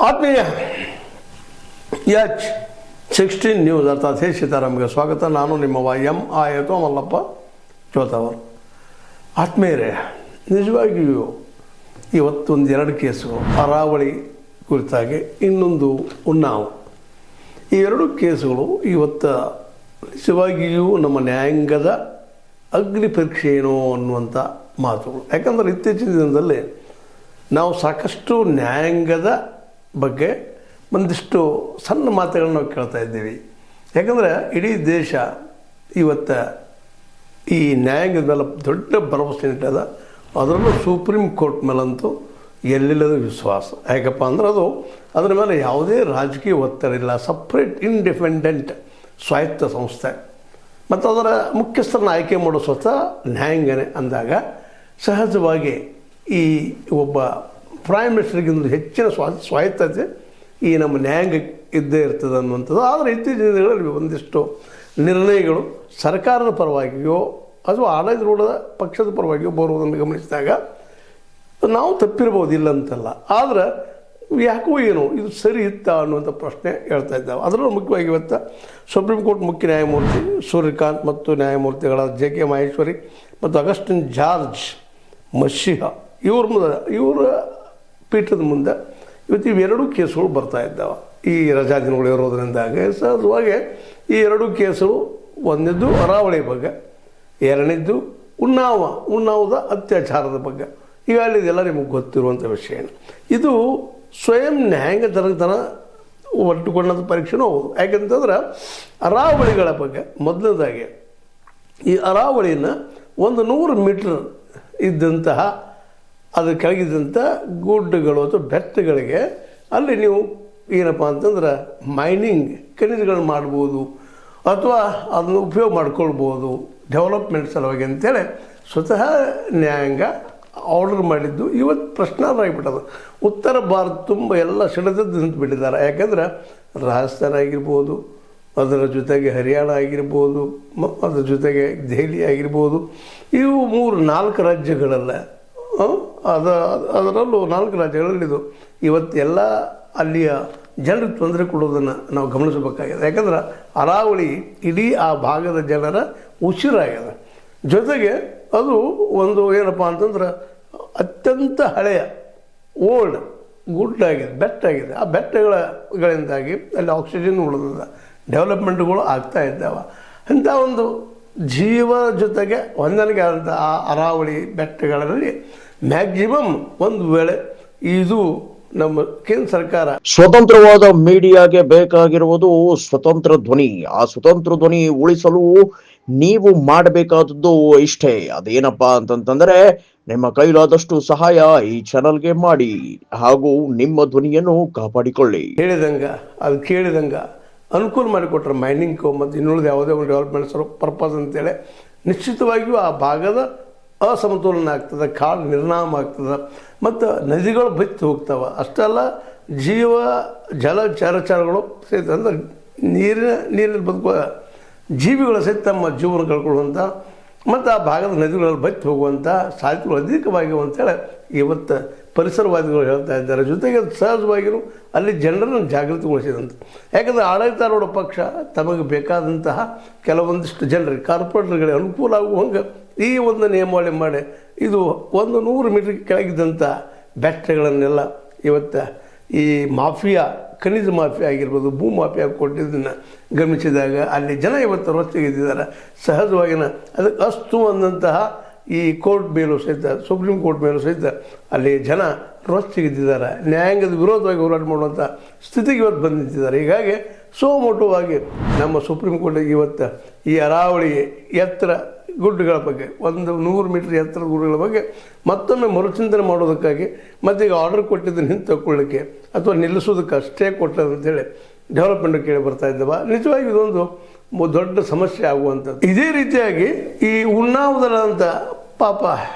ಆತ್ಮೀಯ H16 news ಅರ್ಥಾತ್ ಹೇ ಸೀತಾರಾಮ್ಗೆ ಸ್ವಾಗತ. ನಾನು ನಿಮ್ಮ ಆಯತೋ ಮಲ್ಲಪ್ಪ ಚೋತವರು. ಆತ್ಮೀಯರೇ, ನಿಜವಾಗಿಯೂ ಇವತ್ತೊಂದು ಎರಡು ಕೇಸುಗಳು, ಅರಾವಳಿ ಕುರಿತಾಗಿ ಇನ್ನೊಂದು ಉನ್ನಾವ್, ಈ ಎರಡು ಕೇಸುಗಳು ಇವತ್ತು ನಿಜವಾಗಿಯೂ ನಮ್ಮ ನ್ಯಾಯಾಂಗದ ಅಗ್ನಿ ಪರೀಕ್ಷೆ ಏನೋ ಅನ್ನುವಂಥ ಮಾತುಗಳು. ಯಾಕಂದರೆ ಇತ್ತೀಚಿನ ದಿನದಲ್ಲಿ ನಾವು ಸಾಕಷ್ಟು ನ್ಯಾಯಾಂಗದ ಬಗ್ಗೆ ಒಂದಿಷ್ಟು ಸಣ್ಣ ಮಾತುಗಳನ್ನ ನಾವು ಕೇಳ್ತಾ ಇದ್ದೀವಿ. ಯಾಕಂದರೆ ಇಡೀ ದೇಶ ಇವತ್ತು ಈ ನ್ಯಾಯಾಂಗದ ಮೇಲೆ ದೊಡ್ಡ ಭರವಸೆ ಇಟ್ಟದ. ಅದರಲ್ಲೂ ಸುಪ್ರೀಂ ಕೋರ್ಟ್ ಮೇಲಂತೂ ಎಲ್ಲಿಲ್ಲದ ವಿಶ್ವಾಸ. ಯಾಕಪ್ಪ ಅಂದ್ರೆ ಅದರ ಮೇಲೆ ಯಾವುದೇ ರಾಜಕೀಯ ಒತ್ತಡ ಇಲ್ಲ. ಸಪ್ರೇಟ್ ಇಂಡಿಪೆಂಡೆಂಟ್ ಸ್ವಾಯತ್ತ ಸಂಸ್ಥೆ ಮತ್ತು ಅದರ ಮುಖ್ಯಸ್ಥರನ್ನು ಆಯ್ಕೆ ಮಾಡೋ ಸ್ವತಃ ನ್ಯಾಯಾಂಗನೇ ಅಂದಾಗ ಸಹಜವಾಗಿ ಈ ಒಬ್ಬ ಪ್ರೈಮ್ ಮಿನಿಸ್ಟರ್ಗಿಂತ ಹೆಚ್ಚಿನ ಸ್ವಾಯತ್ತತೆ ಈ ನಮ್ಮ ನ್ಯಾಯಾಂಗ ಇದ್ದೇ ಇರ್ತದೆ ಅನ್ನುವಂಥದ್ದು. ಆದರೆ ಇತ್ತೀಚಿನ ದಿನಗಳಲ್ಲಿ ಒಂದಿಷ್ಟು ನಿರ್ಣಯಗಳು ಸರ್ಕಾರದ ಪರವಾಗಿಯೋ ಅಥವಾ ಆಡಳಿತಾರೂಢ ಪಕ್ಷದ ಪರವಾಗಿಯೋ ಬರುವುದನ್ನು ಗಮನಿಸಿದಾಗ ನಾವು ತಪ್ಪಿರ್ಬೋದು, ಇಲ್ಲ ಅಂತಲ್ಲ. ಆದರೆ ಯಾಕೋ ಏನೋ ಇದು ಸರಿ ಇತ್ತ ಅನ್ನುವಂಥ ಪ್ರಶ್ನೆ ಹೇಳ್ತಾ ಇದ್ದಾವೆ. ಅದರಲ್ಲೂ ಮುಖ್ಯವಾಗಿ ಇವತ್ತು ಸುಪ್ರೀಂ ಕೋರ್ಟ್ ಮುಖ್ಯ ನ್ಯಾಯಮೂರ್ತಿ ಸೂರ್ಯಕಾಂತ್ ಮತ್ತು ನ್ಯಾಯಮೂರ್ತಿಗಳಾದ JK ಮಹೇಶ್ವರಿ ಮತ್ತು ಅಗಸ್ಟಿನ್ ಜಾರ್ಜ್ ಮಶಿಹಾ ಇವರ ಪೀಠದ ಮುಂದೆ ಇವತ್ತು ಇವೆರಡೂ ಕೇಸುಗಳು ಬರ್ತಾ ಇದ್ದಾವೆ. ಈ ರಜಾ ದಿನಗಳು ಇರೋದರಿಂದಾಗ ಸಹಜವಾಗಿ ಈ ಎರಡೂ ಕೇಸುಗಳು, ಒಂದನೇದ್ದು ಅರಾವಳಿ ಬಗ್ಗೆ, ಎರಡನೇದ್ದು ಉನ್ನಾವದ ಅತ್ಯಾಚಾರದ ಬಗ್ಗೆ. ಈಗಾಗಲೇ ಇದೆಲ್ಲ ನಿಮಗೆ ಗೊತ್ತಿರುವಂಥ ವಿಷಯ. ಇದು ಸ್ವಯಂ ನ್ಯಾಯಾಂಗ ತನ ಒಟ್ಟುಕೊಂಡಂಥ ಪರೀಕ್ಷೆನೂ ಹೌದು. ಯಾಕಂತಂದ್ರೆ ಅರಾವಳಿಗಳ ಬಗ್ಗೆ ಮೊದಲನೇದಾಗಿ ಈ ಅರಾವಳಿನ 100 ಮೀಟ್ರ್ ಇದ್ದಂತಹ ಅದು ಕೆಳಗಿದ್ದಂಥ ಗುಡ್ಡಗಳು ಅಥವಾ ಬೆಟ್ಟಗಳಿಗೆ ಅಲ್ಲಿ ನೀವು ಏನಪ್ಪ ಅಂತಂದ್ರೆ ಮೈನಿಂಗ್ ಖನಿಜಗಳು ಮಾಡ್ಬೋದು ಅಥವಾ ಅದನ್ನು ಉಪಯೋಗ ಮಾಡ್ಕೊಳ್ಬೋದು ಡೆವಲಪ್ಮೆಂಟ್ ಸಲುವಾಗಿ ಅಂತೇಳಿ ಸ್ವತಃ ನ್ಯಾಯಾಂಗ ಆರ್ಡರ್ ಮಾಡಿದ್ದು ಇವತ್ತು ಪ್ರಶ್ನಾರ್ಹವಾಗಿಬಿಟ್ಟದು. ಉತ್ತರ ಭಾರತ ತುಂಬ ಎಲ್ಲ ಸಿಡಿದದ್ದು ನಿಂತುಬಿಟ್ಟಿದ್ದಾರೆ. ಯಾಕಂದ್ರೆ ರಾಜಸ್ಥಾನ ಆಗಿರ್ಬೋದು, ಅದರ ಜೊತೆಗೆ ಹರಿಯಾಣ ಆಗಿರ್ಬೋದು, ಅದರ ಜೊತೆಗೆ ದೆಹಲಿ ಆಗಿರ್ಬೋದು, ಇವು 3-4 ರಾಜ್ಯಗಳಲ್ಲ, ಅದರಲ್ಲೂ 4 ರಾಜ್ಯಗಳಲ್ಲಿದು ಇವತ್ತೆಲ್ಲ ಅಲ್ಲಿಯ ಜನರಿಗೆ ತೊಂದರೆ ಕೊಡೋದನ್ನು ನಾವು ಗಮನಿಸಬೇಕಾಗಿದೆ. ಯಾಕಂದ್ರೆ ಅರಾವಳಿ ಇಡೀ ಆ ಭಾಗದ ಜನರ ಉಸಿರಾಗಿದೆ. ಜೊತೆಗೆ ಅದು ಒಂದು ಏನಪ್ಪ ಅಂತಂದ್ರೆ ಅತ್ಯಂತ ಹಳೆಯ ಓಲ್ಡ್ ಗುಡ್ಡಾಗಿದೆ, ಬೆಟ್ಟಾಗಿದೆ. ಆ ಬೆಟ್ಟಗಳಿಂದಾಗಿ ಅಲ್ಲಿ ಆಕ್ಸಿಜನ್ ಉಳಿದ ಡೆವಲಪ್ಮೆಂಟ್ಗಳು ಆಗ್ತಾ ಇದ್ದಾವೆ. ಅಂಥ ಒಂದು ಜೀವ ಜೊತೆಗೆ ಹೊಂದಾಣಿಕೆ ಆದಂಥ ಆ ಅರಾವಳಿ ಬೆಟ್ಟಗಳಲ್ಲಿ ಮ್ಯಾಕ್ಸಿಮಮ್ ಒಂದು ವೇಳೆ ಇದು ನಮ್ಮ ಕೇಂದ್ರ ಸರ್ಕಾರ ಸ್ವತಂತ್ರವಾದ ಮೀಡಿಯಾಗೆ ಬೇಕಾಗಿರುವುದು ಸ್ವತಂತ್ರ ಧ್ವನಿ. ಆ ಸ್ವತಂತ್ರ ಧ್ವನಿ ಉಳಿಸಲು ನೀವು ಮಾಡಬೇಕಾದದ್ದು ಇಷ್ಟೇ. ಅದೇನಪ್ಪಾ ಅಂತಂತಂದ್ರೆ ನಿಮ್ಮ ಕೈಲಾದಷ್ಟು ಸಹಾಯ ಈ ಚಾನಲ್ಗೆ ಮಾಡಿ ಹಾಗೂ ನಿಮ್ಮ ಧ್ವನಿಯನ್ನು ಕಾಪಾಡಿಕೊಳ್ಳಿ. ಕೇಳಿದಂಗ ಅನುಕೂಲ ಮಾಡಿಕೊಟ್ರೆ ಮೈನಿಂಗ್ ಮತ್ತು ಇನ್ನುಳಿದ ಯಾವುದೇ ಒಂದು ಡೆವಲಪ್ಮೆಂಟ್ಸ್ ಪರ್ಪಸ್ ಅಂತೇಳಿ ನಿಶ್ಚಿತವಾಗಿಯೂ ಆ ಭಾಗದ ಅಸಮತೋಲನ ಆಗ್ತದೆ, ಕಾಡು ನಿರ್ನಾಮ ಆಗ್ತದೆ ಮತ್ತು ನದಿಗಳು ಬತ್ತಿ ಹೋಗ್ತವೆ. ಅಷ್ಟೆಲ್ಲ ಜಲಚರಗಳು ಸಹಿತ ಅಂದರೆ ನೀರಿನಲ್ಲಿ ಬದುಕುವ ಜೀವಿಗಳ ಸಹಿತ ತಮ್ಮ ಜೀವನ ಕಳ್ಕೊಳ್ಳುವಂಥ ಮತ್ತು ಆ ಭಾಗದ ನದಿಗಳಲ್ಲಿ ಬತ್ತಿ ಹೋಗುವಂಥ ಸಾಧ್ಯತೆಗಳು ಅಧಿಕವಾಗಿವೆ ಅಂತೇಳಿ ಇವತ್ತು ಪರಿಸರವಾದಿಗಳು ಹೇಳ್ತಾ ಇದ್ದಾರೆ. ಜೊತೆಗೆ ಸಹಜವಾಗಿಯೂ ಅಲ್ಲಿ ಜನರನ್ನು ಜಾಗೃತಿಗೊಳಿಸಿದಂತೆ. ಯಾಕಂದರೆ ಆಡಳಿತಾರೂಢ ಪಕ್ಷ ತಮಗೆ ಬೇಕಾದಂತಹ ಕೆಲವೊಂದಿಷ್ಟು ಜನರಿಗೆ ಕಾರ್ಪೊರೇಟರ್ಗಳಿಗೆ ಅನುಕೂಲ ಆಗುವಂಗೆ ಈ ಒಂದು ನಿಯಮಾವಳಿ ಮಾಡಿ ಇದು 100 ಮೀಟರ್ ಕೆಳಗಿದ್ದಂಥ ಬೆಟ್ಟಗಳನ್ನೆಲ್ಲ ಇವತ್ತು ಈ ಮಾಫಿಯಾ, ಖನಿಜ ಮಾಫಿಯಾ ಆಗಿರ್ಬೋದು, ಭೂ ಮಾಫಿಯಾ ಕೊಟ್ಟಿದ್ದನ್ನು ಗಮನಿಸಿದಾಗ ಅಲ್ಲಿ ಜನ ಇವತ್ತು ರೊಚ್ಚಿಗಿದ್ದಾರೆ. ಸಹಜವಾಗಿನ ಅದಕ್ಕೆ ಅಷ್ಟು ಅಂದಂತಹ ಈ ಕೋರ್ಟ್ ಮೇಲೂ ಸಹಿತ, ಸುಪ್ರೀಂ ಕೋರ್ಟ್ ಮೇಲೂ ಸಹಿತ ಅಲ್ಲಿ ಜನ ರೊಚ್ಚಿಗಿದ್ದಾರೆ. ನ್ಯಾಯಾಂಗದ ವಿರೋಧವಾಗಿ ಹೋರಾಟ ಮಾಡುವಂಥ ಸ್ಥಿತಿಗೆ ಇವತ್ತು ಬಂದು ನಿಂತಿದ್ದಾರೆ. ಹೀಗಾಗಿ ಸೋಮೋಟವಾಗಿ ನಮ್ಮ ಸುಪ್ರೀಂ ಕೋರ್ಟ್ ಇವತ್ತು ಈ ಅರಾವಳಿ ಎತ್ತರ ಗುಡ್ಡಗಳ ಬಗ್ಗೆ, 100 ಮೀಟರ್ ಎತ್ತರದ ಗುಡ್ಡಗಳ ಬಗ್ಗೆ ಮತ್ತೊಮ್ಮೆ ಮರುಚಿಂತನೆ ಮಾಡೋದಕ್ಕಾಗಿ ಮತ್ತು ಈಗ ಆರ್ಡರ್ ಕೊಟ್ಟಿದ್ದನ್ನು ಹಿಂತಕೊಳ್ಳಿಕ್ಕೆ ಅಥವಾ ನಿಲ್ಲಿಸೋದಕ್ಕೆ ಅಷ್ಟೇ ಕೊಟ್ಟದಂತೇಳಿ ಡೆವಲಪ್ಮೆಂಟ್ ಕೇಳಿ ಬರ್ತಾ ಇದ್ದಾವೆ. ನಿಜವಾಗಿ ಇದೊಂದು ದೊಡ್ಡ ಸಮಸ್ಯೆ ಆಗುವಂಥದ್ದು. ಇದೇ ರೀತಿಯಾಗಿ ಈ ಉನ್ನಾವದಂಥ ಪಾಪ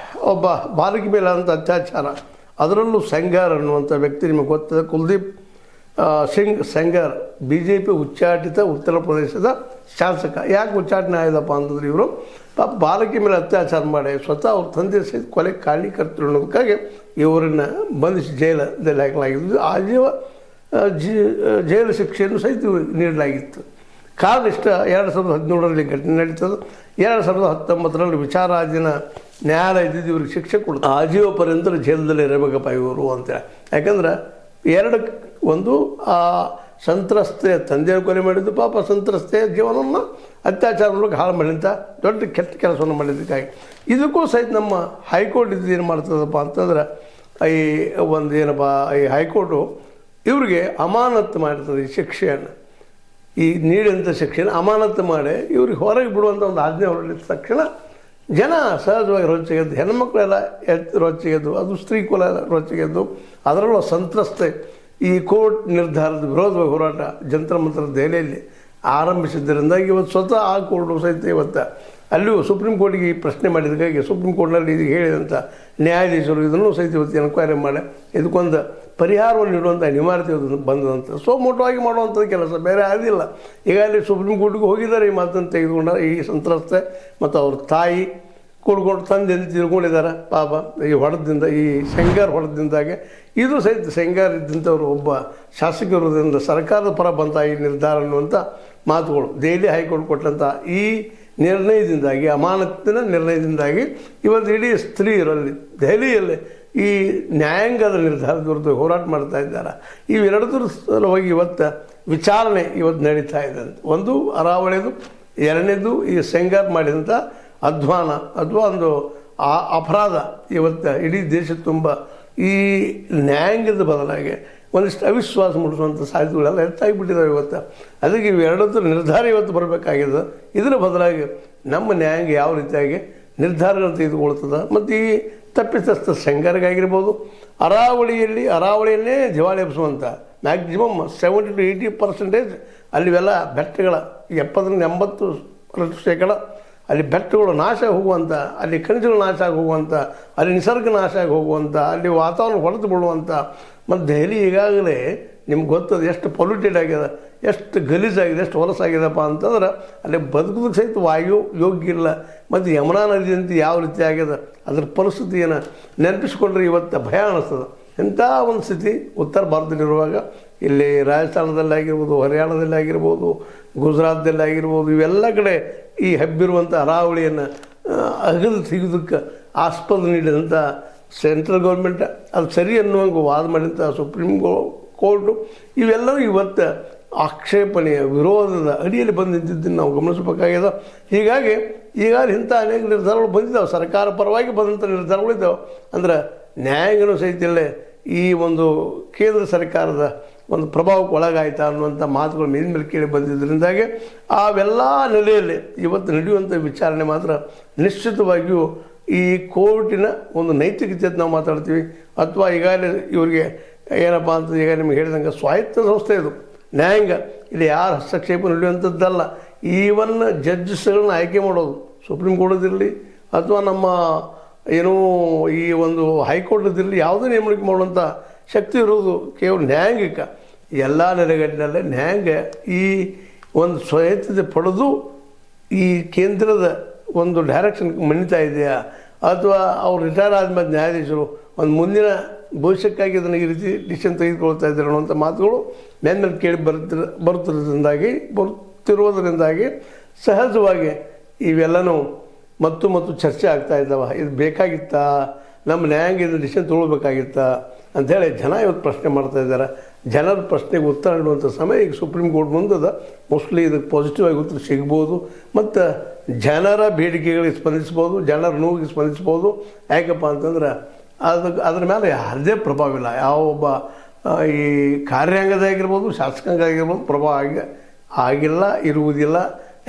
ಒಬ್ಬ ಬಾಲಕಿ ಮೇಲಾದಂಥ ಅತ್ಯಾಚಾರ, ಅದರಲ್ಲೂ ಸೆಂಗಾರ್ ಅನ್ನುವಂಥ ವ್ಯಕ್ತಿ ನಿಮಗೆ ಗೊತ್ತದೆ, ಕುಲ್ದೀಪ್ ಸಿಂಗ್ ಸೆಂಗಾರ್ BJP ಉಚ್ಚಾಟಿತ ಉತ್ತರ ಪ್ರದೇಶದ ಶಾಸಕ. ಯಾಕೆ ಉಚ್ಚಾಟನೆ ಆಯ್ದಪ್ಪ ಅಂತಂದ್ರೆ ಇವರು ಪಾಪ ಬಾಲಕಿ ಮೇಲೆ ಅತ್ಯಾಚಾರ ಮಾಡಿ ಸ್ವತಃ ಅವ್ರ ತಂದೆ ಸಹಿತ ಕೊಲೆ ಕಾರಣೀಕರ್ತರು ಅನ್ನೋದಕ್ಕಾಗಿ ಇವರನ್ನು ಬಂಧಿಸಿ ಜೈಲದಲ್ಲಿ ಹಾಕಲಾಗಿದ್ದು. ಆಜೀವ ಜೈಲು ಶಿಕ್ಷೆಯನ್ನು ಸಹಿತ ನೀಡಲಾಗಿತ್ತು. ಕಾರಣ ಇಷ್ಟ 2017ರಲ್ಲಿ ಘಟನೆ ನಡೀತದೆ. 2019ರಲ್ಲಿ ವಿಚಾರಾಧೀನ ನ್ಯಾಯಾಲಯದಿಂದ ಇವ್ರಿಗೆ ಶಿಕ್ಷೆ ಕೊಡ್ತಾರೆ. ಆಜೀವ ಪರ್ಯಂತ ಜೈಲದಲ್ಲಿ ಇರಬೇಕಪ್ಪ ಇವರು ಅಂತೇಳಿ. ಯಾಕಂದ್ರೆ ಒಂದು ಆ ಸಂತ್ರಸ್ತೆಯ ತಂದೆಯನ್ನು ಕೊಲೆ ಮಾಡಿದ್ದು, ಪಾಪ ಸಂತ್ರಸ್ತೆಯ ಜೀವನವನ್ನು ಅತ್ಯಾಚಾರದೊಳಗೆ ಹಾಳು ಮಾಡಿದಂಥ ದೊಡ್ಡ ಕೆಟ್ಟ ಕೆಲಸವನ್ನು ಮಾಡಿದ್ದಕ್ಕಾಗಿ ಇದಕ್ಕೂ ಸಹಿತ ನಮ್ಮ ಹೈಕೋರ್ಟ್ ಇದು ಏನು ಮಾಡ್ತದಪ್ಪ ಅಂತಂದ್ರೆ ಈ ಒಂದು ಏನಪ್ಪ ಈ ಹೈಕೋರ್ಟು ಇವ್ರಿಗೆ ಅಮಾನತ್ತು ಮಾಡಿರ್ತದೆ. ಈ ಶಿಕ್ಷೆಯನ್ನು, ಈ ನೀಡಿದಂಥ ಶಿಕ್ಷೆಯನ್ನು ಅಮಾನತ್ತು ಮಾಡಿ ಇವ್ರಿಗೆ ಹೊರಗೆ ಬಿಡುವಂಥ ಒಂದು ಆಜ್ಞೆ ಹೊರಡಿದ ತಕ್ಷಣ ಜನ ಸಹಜವಾಗಿ ರೊಚ್ಚಿಗೆದ್ದು, ಹೆಣ್ಮಕ್ಳೆಲ್ಲ ರೊಚ್ಚಿಗೆದ್ದು, ಅದು ಸ್ತ್ರೀ ಕುಲ ರೊಚ್ಚಿಗೆದ್ದು, ಅದರಲ್ಲೂ ಸಂತ್ರಸ್ತೆ ಈ ಕೋರ್ಟ್ ನಿರ್ಧಾರದ ವಿರೋಧವಾಗಿ ಹೋರಾಟ ಜಂತರ ಮಂತ್ರ ದೆಹಲಿಯಲ್ಲಿ ಆರಂಭಿಸಿದ್ದರಿಂದಾಗಿ ಇವತ್ತು ಸ್ವತಃ ಆ ಕೋರ್ಟು ಸಹಿತ ಇವತ್ತು ಅಲ್ಲಿಯೂ ಸುಪ್ರೀಂ ಕೋರ್ಟಿಗೆ ಈ ಪ್ರಶ್ನೆ ಮಾಡಿದ್ದಕ್ಕಾಗಿ ಸುಪ್ರೀಂ ಕೋರ್ಟ್ನಲ್ಲಿ ಇದು ಹೇಳಿದಂಥ ನ್ಯಾಯಾಧೀಶರು ಇದನ್ನು ಸಹಿತ ಇವತ್ತು ಎನ್ಕ್ವೈರಿ ಮಾಡಿ ಇದಕ್ಕೊಂದು ಪರಿಹಾರವನ್ನು ನೀಡುವಂಥ ಅನಿವಾರ್ಯತೆ ಬಂದಂಥ ಸೋಮೋಟವಾಗಿ ಮಾಡುವಂಥದ್ದು ಕೆಲಸ ಬೇರೆ ಆದಿಲ್ಲ. ಈಗ ಅಲ್ಲಿ ಸುಪ್ರೀಂ ಕೋರ್ಟಿಗೆ ಹೋಗಿದ್ದಾರೆ ಈ ಮಾತನ್ನು ತೆಗೆದುಕೊಂಡ ಈ ಸಂತ್ರಸ್ತೆ ಮತ್ತು ಅವ್ರ ತಾಯಿ ಕೂಡ್ಕೊಂಡು ತಂದೆ ತಿಳ್ಕೊಂಡಿದ್ದಾರೆ ಪಾಪ. ಈ ಹೊಡೆದಿಂದ, ಈ ಸೆಂಗಾರ್ ಹೊಡೆದಿಂದಾಗೆ ಇದು ಸಹಿತ ಸೆಂಗಾರ್ ಇದ್ದಂಥವ್ರು ಒಬ್ಬ ಶಾಸಕರುದಿಂದ ಸರ್ಕಾರದ ಪರ ಬಂತ ಈ ನಿರ್ಧಾರ ಅನ್ನುವಂಥ ಮಾತುಗಳು ದೆಹಲಿ ಹೈಕೋರ್ಟ್ ಕೊಟ್ಟಂಥ ಈ ನಿರ್ಣಯದಿಂದಾಗಿ, ಅಮಾನತಿನ ನಿರ್ಣಯದಿಂದಾಗಿ ಇವತ್ತು ಇಡೀ ಸ್ತ್ರೀಯರಲ್ಲಿ ದೆಹಲಿಯಲ್ಲಿ ಈ ನ್ಯಾಯಾಂಗದ ನಿರ್ಧಾರದ ವಿರುದ್ಧ ಹೋರಾಟ ಮಾಡ್ತಾ ಇದ್ದಾರೆ. ಇವೆರಡರ ಸಲುವಾಗಿ ಇವತ್ತು ವಿಚಾರಣೆ ಇವತ್ತು ನಡೀತಾ ಇದೆ. ಒಂದು ಅರಾವಳಿದು, ಎರಡನೇದು ಈ ಸೆಂಗಾರ್ ಮಾಡಿದಂಥ ಅಧ್ವಾನ ಅಥವಾ ಒಂದು ಅಪರಾಧ ಇವತ್ತು ಇಡೀ ದೇಶ ತುಂಬ ಈ ನ್ಯಾಯಾಂಗದ ಬದಲಾಗಿ ಒಂದಿಷ್ಟು ಅವಿಶ್ವಾಸ ಮೂಡಿಸುವಂಥ ಸಾಧ್ಯತೆಗಳೆಲ್ಲ ಹೆಚ್ಚಾಗಿಬಿಟ್ಟಿದ್ದಾವೆ ಇವತ್ತು. ಅದಕ್ಕೆ ಇವೆರಡರ ನಿರ್ಧಾರ ಇವತ್ತು ಬರಬೇಕಾಗಿದೆ. ಇದರ ಬದಲಾಗಿ ನಮ್ಮ ನ್ಯಾಯಾಂಗ ಯಾವ ರೀತಿಯಾಗಿ ನಿರ್ಧಾರಗಳನ್ನು ತೆಗೆದುಕೊಳ್ತದೆ ಮತ್ತು ಈ ತಪ್ಪಿತಸ್ಥ ಸೆಂಗಾರಿಗಾಗಿರ್ಬೋದು, ಅರಾವಳಿಯನ್ನೇ ದಿವಾಳಿ ಎಬ್ಬಿಸುವಂಥ ಮ್ಯಾಕ್ಸಿಮಮ್ 70 to 80% ಅಲ್ಲಿವೆಲ್ಲ ಬೆಟ್ಟಗಳ 70-80% ಅಲ್ಲಿ ಬೆಟ್ಟಗಳು ನಾಶ ಹೋಗುವಂಥ, ಅಲ್ಲಿ ಖನಿಜಗಳು ನಾಶ ಆಗಿ ಹೋಗುವಂಥ, ಅಲ್ಲಿ ನಿಸರ್ಗ ನಾಶ ಆಗಿ ಹೋಗುವಂಥ, ಅಲ್ಲಿ ವಾತಾವರಣ ಹೊಡೆದು ಬಿಡುವಂಥ. ಮತ್ತು ದೆಹಲಿ ಈಗಾಗಲೇ ನಿಮ್ಗೆ ಗೊತ್ತದ ಎಷ್ಟು ಪೊಲ್ಯೂಟೆಡ್ ಆಗಿದೆ, ಎಷ್ಟು ಗಲೀಜಾಗಿದೆ, ಎಷ್ಟು ಹೊಲಸಾಗಿದೆಪ್ಪ ಅಂತಂದ್ರೆ ಅಲ್ಲಿ ಬದುಕೋದಕ್ಕೆ ಸಹಿತ ವಾಯು ಯೋಗ್ಯ ಇಲ್ಲ. ಮತ್ತು ಯಮುನಾ ನದಿಯಂತೆ ಯಾವ ರೀತಿ ಆಗಿದೆ ಅದ್ರ ಪರಿಸ್ಥಿತಿಯನ್ನು ನೆನಪಿಸ್ಕೊಂಡ್ರೆ ಇವತ್ತು ಭಯ ಅನ್ನಿಸ್ತದೆ. ಇಂಥ ಒಂದು ಸ್ಥಿತಿ ಉತ್ತರ ಭಾರತದಲ್ಲಿರುವಾಗ ಇಲ್ಲಿ ರಾಜಸ್ಥಾನದಲ್ಲಿ ಆಗಿರ್ಬೋದು, ಹರಿಯಾಣದಲ್ಲಿ ಆಗಿರ್ಬೋದು, ಗುಜರಾತ್ದಲ್ಲಿ ಆಗಿರ್ಬೋದು, ಇವೆಲ್ಲ ಕಡೆ ಈ ಹಬ್ಬಿರುವಂಥ ಅರಾವಳಿಯನ್ನು ಅಗದು ತೆಗೆದಕ್ಕೆ ಆಸ್ಪದ ನೀಡಿದಂಥ ಸೆಂಟ್ರಲ್ ಗೌರ್ಮೆಂಟ್ ಅದು ಸರಿ ಅನ್ನುವಂಗೆ ವಾದ ಮಾಡಿದಂಥ ಸುಪ್ರೀಂ ಕೋರ್ಟು ಇವೆಲ್ಲವೂ ಇವತ್ತು ಆಕ್ಷೇಪಣೆಯ ವಿರೋಧದ ಅಡಿಯಲ್ಲಿ ಬಂದು ನಿಂತಿದ್ದನ್ನು ನಾವು ಗಮನಿಸಬೇಕಾಗಿದೆ. ಹೀಗಾಗಿ ಈಗಾಗಲೇ ಇಂಥ ಅನೇಕ ನಿರ್ಧಾರಗಳು ಬಂದಿದ್ದಾವೆ, ಸರ್ಕಾರ ಪರವಾಗಿ ಬಂದಂಥ ನಿರ್ಧಾರಗಳಿದ್ದಾವೆ. ಅಂದ್ರೆ ನ್ಯಾಯಾಂಗನೂ ಸಹಿತಲ್ಲೇ ಈ ಒಂದು ಕೇಂದ್ರ ಸರ್ಕಾರದ ಒಂದು ಪ್ರಭಾವಕ್ಕೆ ಒಳಗಾಯ್ತಾ ಅನ್ನುವಂಥ ಮಾತುಗಳು ಮೇಲಿನ ಕೇಳಿ ಬಂದಿದ್ದರಿಂದಾಗಿ ಅವೆಲ್ಲ ನೆಲೆಯಲ್ಲಿ ಇವತ್ತು ನಡೆಯುವಂಥ ವಿಚಾರಣೆ ಮಾತ್ರ ನಿಶ್ಚಿತವಾಗಿಯೂ ಈ ಕೋರ್ಟಿನ ಒಂದು ನೈತಿಕತೆ ಅಂತ ನಾವು ಮಾತಾಡ್ತೀವಿ. ಅಥವಾ ಈಗಾಗಲೇ ಇವರಿಗೆ ಏನಪ್ಪ ಅಂತ ಈಗ ನಿಮಗೆ ಹೇಳಿದಂಗೆ ಸ್ವಾಯತ್ತ ಸಂಸ್ಥೆ ಇದು ನ್ಯಾಯಾಂಗ, ಇಲ್ಲಿ ಯಾರು ಹಸ್ತಕ್ಷೇಪ ನಡೆಯುವಂಥದ್ದಲ್ಲ. ಈವನ್ ಜಡ್ಜಸ್ಗಳನ್ನ ಆಯ್ಕೆ ಮಾಡೋದು ಸುಪ್ರೀಂ ಕೋರ್ಟದಿರಲಿ ಅಥವಾ ನಮ್ಮ ಏನೋ ಈ ಒಂದು ಹೈಕೋರ್ಟದಿರಲಿ ಯಾವುದೇ ನೇಮಣಿಕೆ ಮಾಡುವಂಥ ಶಕ್ತಿ ಇರೋದು ಕೇವಲ ನ್ಯಾಯಾಂಗಿಕ. ಎಲ್ಲ ನೆಲೆಗಟ್ಟಿನಲ್ಲೇ ನ್ಯಾಯಾಂಗ ಈ ಒಂದು ಸ್ವಾಯತ್ತತೆ ಪಡೆದು ಈ ಕೇಂದ್ರದ ಒಂದು ಡೈರೆಕ್ಷನ್ ಮಣಿತಾ ಇದೆಯಾ ಅಥವಾ ಅವ್ರು ರಿಟೈರ್ ಆದಮೇಲೆ ನ್ಯಾಯಾಧೀಶರು ಒಂದು ಮುಂದಿನ ಭವಿಷ್ಯಕ್ಕಾಗಿ ಅದನ್ನು ಈ ರೀತಿ ಡಿಸಿಷನ್ ತೆಗೆದುಕೊಳ್ತಾ ಇದ್ದಾರೆ ಅನ್ನುವಂಥ ಮಾತುಗಳು ಮೇಲೆ ಕೇಳಿ ಬರುತ್ತಿರುವುದರಿಂದಾಗಿ ಸಹಜವಾಗಿ ಇವೆಲ್ಲನೂ ಮತ್ತು ಚರ್ಚೆ ಆಗ್ತಾ ಇದ್ದಾವೆ. ಇದು ಬೇಕಾಗಿತ್ತಾ, ನಮ್ಮ ನ್ಯಾಯಾಂಗದ ಡಿಸಿಷನ್ ತೊಗೊಳ್ಬೇಕಾಗಿತ್ತಾ ಅಂಥೇಳಿ ಜನ ಇವತ್ತು ಪ್ರಶ್ನೆ ಮಾಡ್ತಾ ಇದ್ದಾರೆ. ಜನರ ಪ್ರಶ್ನೆಗೆ ಉತ್ತರ ನೀಡುವಂಥ ಸಮಯ ಈಗ ಸುಪ್ರೀಂ ಕೋರ್ಟ್ ಮುಂದದ. ಮೋಸ್ಟ್ಲಿ ಇದಕ್ಕೆ ಪಾಸಿಟಿವ್ ಆಗಿ ಉತ್ತರ ಸಿಗ್ಬೋದು ಮತ್ತು ಜನರ ಬೇಡಿಕೆಗಳಿಗೆ ಸ್ಪಂದಿಸ್ಬೋದು, ಜನರ ನೋವಿಗೆ ಸ್ಪಂದಿಸ್ಬೋದು. ಯಾಕಪ್ಪ ಅಂತಂದ್ರೆ ಅದ್ರ ಮೇಲೆ ಯಾರದೇ ಪ್ರಭಾವ ಇಲ್ಲ. ಯಾವ ಒಬ್ಬ ಈ ಕಾರ್ಯಾಂಗದಾಗಿರ್ಬೋದು, ಶಾಸಕಾಂಗ ಪ್ರಭಾವ ಆಗಿಲ್ಲ, ಇರುವುದಿಲ್ಲ.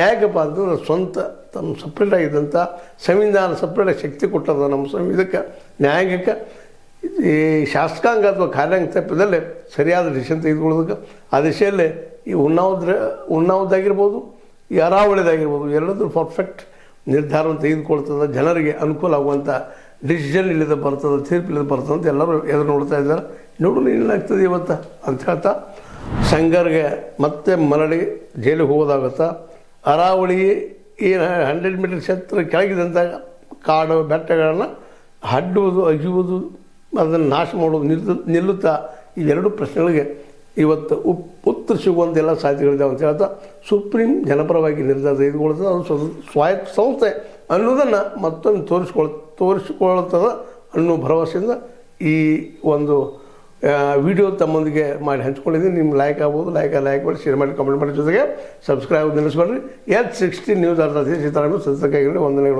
ಯಾಕಪ್ಪ ಅಂತಂದ್ರೆ ಸ್ವಂತ ತಮ್ಮ ಸಪ್ರೇಟ್ ಆಗಿದ್ದಂಥ ಸಂವಿಧಾನ ಸಪ್ರೇಟಾಗಿ ಶಕ್ತಿ ಕೊಟ್ಟದ ನಮ್ಮ ಇದಕ್ಕೆ ನ್ಯಾಯಾಂಗಕ್ಕೆ. ಈ ಶಾಸಕಾಂಗ ಅಥವಾ ಕಾರ್ಯಾಂಗ ತಪ್ಪಿದಲ್ಲೇ ಸರಿಯಾದ ಡಿಸಿಷನ್ ತೆಗೆದುಕೊಳ್ಳೋದಕ್ಕೆ ಆ ದಿಶೆಯಲ್ಲೇ ಈ ಉಣ್ಣಾವದಾಗಿರ್ಬೋದು, ಈ ಅರಾವಳಿದಾಗಿರ್ಬೋದು ಎಲ್ಲದೂ ಪರ್ಫೆಕ್ಟ್ ನಿರ್ಧಾರವನ್ನು ತೆಗೆದುಕೊಳ್ತದೆ. ಜನರಿಗೆ ಅನುಕೂಲ ಆಗುವಂಥ ಡಿಸಿಷನ್ ಇಲ್ಲದೆ ಬರ್ತದೆ, ತೀರ್ಪು ಇಲ್ಲದೆ ಬರ್ತದೆ ಅಂತ ಎಲ್ಲರೂ ಎದುರು ನೋಡ್ತಾ ಇದ್ದಾರೆ. ನೋಡೋಣ ಏನಾಗ್ತದೆ ಇವತ್ತು ಅಂತ ಹೇಳ್ತಾ ಸಂಗರ್ಗೆ ಮತ್ತೆ ಮರಳಿ ಜೈಲಿಗೆ ಹೋಗೋದಾಗುತ್ತಾ. ಅರಾವಳಿ ಏನು 100 ಮೀಟರ್ ಕ್ಷೇತ್ರ ಕೆಳಗಿದಂಥ ಕಾಡು ಬೆಟ್ಟಗಳನ್ನು ಅಡ್ಡುವುದು, ಅಗಿಯುವುದು, ಅದನ್ನು ನಾಶ ಮಾಡೋದು ನಿಲ್ಲುತ್ತಾ, ಇವೆರಡು ಪ್ರಶ್ನೆಗಳಿಗೆ ಇವತ್ತು ಉತ್ತರ ಸಿಗುವಂತೆಲ್ಲ ಸಾಧ್ಯತೆಗಳಿದ್ದಾವೆ ಅಂತ ಹೇಳ್ತಾ ಸುಪ್ರೀಂ ಜನಪರವಾಗಿ ನಿರ್ಧಾರ ತೆಗೆದುಕೊಳ್ತದೆ. ಅದು ಸ್ವಾಯತ್ತ ಸಂಸ್ಥೆ ಅನ್ನೋದನ್ನು ಮತ್ತೊಮ್ಮೆ ತೋರಿಸಿಕೊಳ್ಳುತ್ತದೆ ಅನ್ನೋ ಭರವಸೆಯಿಂದ ಈ ಒಂದು ವಿಡಿಯೋ ತಮ್ಮೊಂದಿಗೆ ಮಾಡಿ ಹಂಚ್ಕೊಂಡಿದ್ದೀನಿ. ನಿಮ್ಗೆ ಲೈಕ್ ಆಗ್ಬೋದು, ಲೈಕ್ ಮಾಡಿ, ಶೇರ್ ಮಾಡಿ, ಕಮೆಂಟ್ ಮಾಡಿ, ಜೊತೆಗೆ ಸಬ್ಸ್ಕ್ರೈಬ್ ನಿಲ್ಲಿಸ್ಕೊಳ್ರಿ. H16 ನ್ಯೂಸ್ ಅರ್ಥ ಸೀತಾರಾಮಯ್ಯ ಸದಸ್ಯರಾಗಿರಲಿ. ವಂದನೆಗಳು.